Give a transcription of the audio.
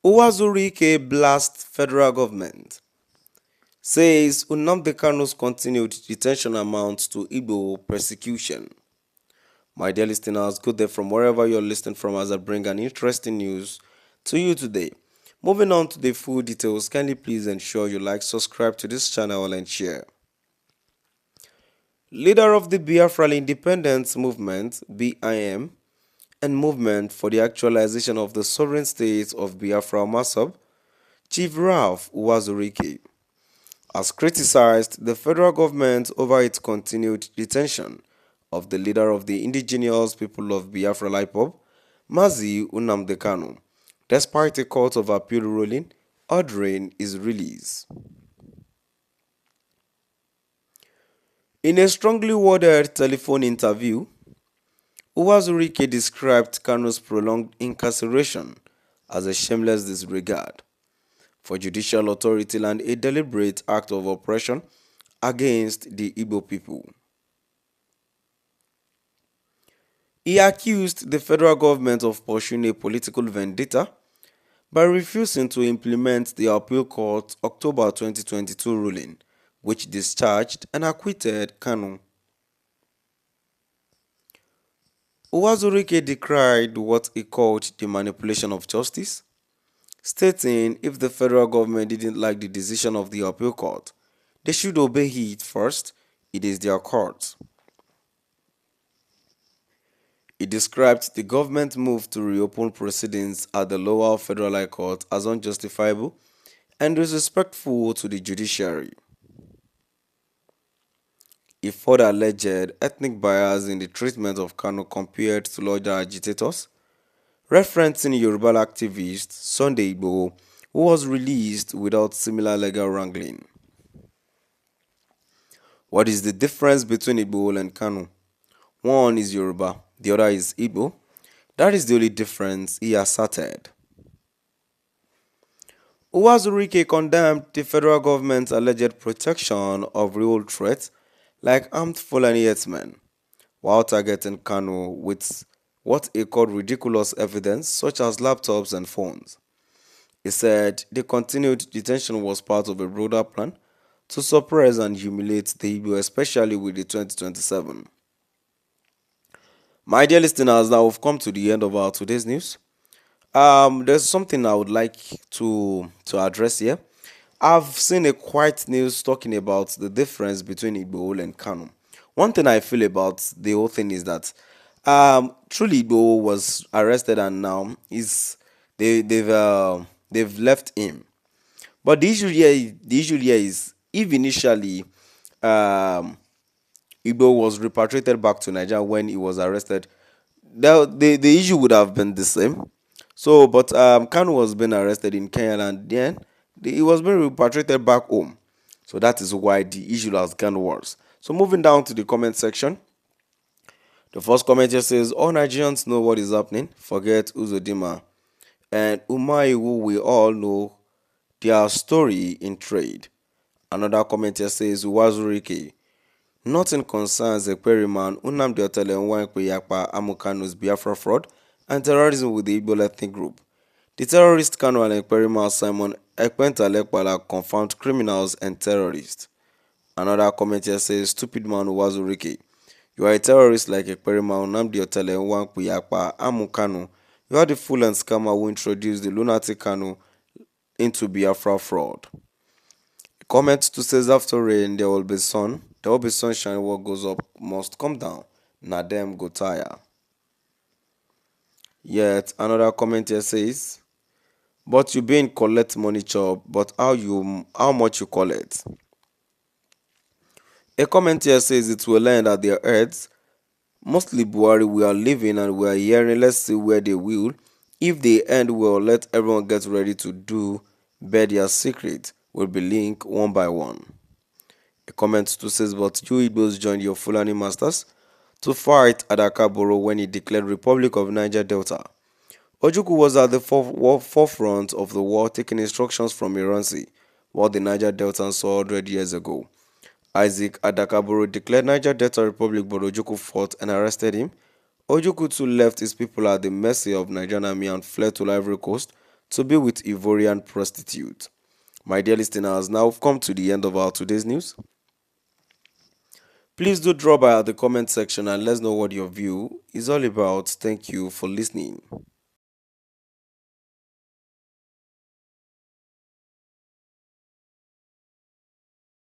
Uwazuruike blasts federal government. Says Nnamdi Kanu's continued detention amounts to Igbo persecution. My dear listeners, good day from wherever you're listening from as I bring an interesting news to you today. Moving on to the full details, kindly please ensure you like, subscribe to this channel and share. Leader of the Biafra Independence Movement, BIM, and Movement for the Actualization of the Sovereign State of Biafra Masab, Chief Ralph Uwazuruike, has criticized the federal government over its continued detention of the leader of the indigenous people of Biafra IPOB, Mazi Nnamdi Kanu, despite a court of appeal ruling ordering his release. In a strongly worded telephone interview, Uwazuruike described Kanu's prolonged incarceration as a shameless disregard for judicial authority and a deliberate act of oppression against the Igbo people. He accused the federal government of pursuing a political vendetta by refusing to implement the appeal court's October 2022 ruling, which discharged and acquitted Kanu. Uwazuruike decried what he called the manipulation of justice, stating if the federal government didn't like the decision of the appeal court, they should obey it first. It is their court. He described the government's move to reopen proceedings at the lower federal high court as unjustifiable and disrespectful to the judiciary. He further alleged ethnic bias in the treatment of Kanu compared to larger agitators, referencing Yoruba activist Sunday Igbo, who was released without similar legal wrangling. What is the difference between Igbo and Kanu? One is Yoruba, the other is Igbo. That is the only difference, he asserted. Uwazuruike condemned the federal government's alleged protection of real threats like armed Fulani herdsmen, while targeting Kanu with what he called ridiculous evidence such as laptops and phones. He said the continued detention was part of a broader plan to suppress and humiliate the Igbo, especially with the 2027. My dear listeners, now we've come to the end of our today's news. There's something I would like to address here. I've seen a quiet news talking about the difference between Igbo and Kanu. One thing I feel about the whole thing is that truly Igbo was arrested and now they've left him. But the issue here is if initially Igbo was repatriated back to Nigeria when he was arrested, the issue would have been the same. So, but Kanu was being arrested in Kenya and then he was being repatriated back home. So that is why the issue has gone worse. So moving down to the comment section. The first comment here says, all Nigerians know what is happening. Forget Uzodimma and Umahi, who we all know their story in trade. Another comment here says, Uwazuruike, nothing concerns Ekperiman, Nnamdi Nwankwo Amukanu's Biafra fraud and terrorism with the Igbo ethnic group. The terrorist Kanu and Ekperiman Simon Ekpentalekpala confirmed criminals and terrorists. Another comment here says, stupid man Uwazuruike, you are a terrorist like Ekperiman Nnamdi Nwankwo Amukanu. You are the fool and scammer who introduced the lunatic Kanu into Biafra fraud. Comment to says, after rain there will be sun. There will be sunshine. What goes up must come down. Na dem go tire. Yet another comment here says, but you been collect money chop, but how much you collect? A comment here says it will land at their heads. Mostly Buhari we are living and we are hearing. Let's see where they will. If they end well, let everyone get ready to do bear their secret. Will be linked one by one. A comment too says, but you Igbos joined your Fulani masters to fight Adakaboro when he declared Republic of Niger Delta. Ojukwu was at the forefront of the war, taking instructions from Iransi, what the Niger Deltans saw 100 years ago. Isaac Adakaboro declared Niger Delta Republic, but Ojukwu fought and arrested him. Ojukwu too left his people at the mercy of Nigerian army and fled to Ivory Coast to be with Ivorian prostitute. My dear listeners, now we've come to the end of our today's news. Please do drop by at the comment section and let us know what your view is all about. Thank you for listening.